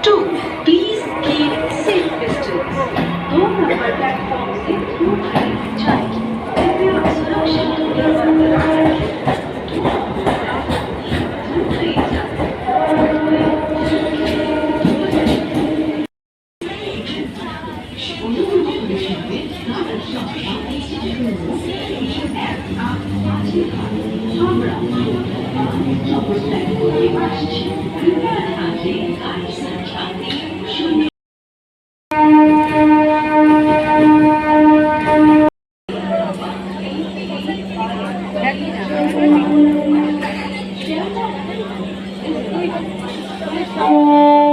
2. Please keep safe distance. 2 number platform से दूर खड़े न जाएं। कृपया सुरक्षित दूरी बरकरार रखें। 2 नंबर प्लेटफॉर्म से दूर खड़े जाएं। Thank you.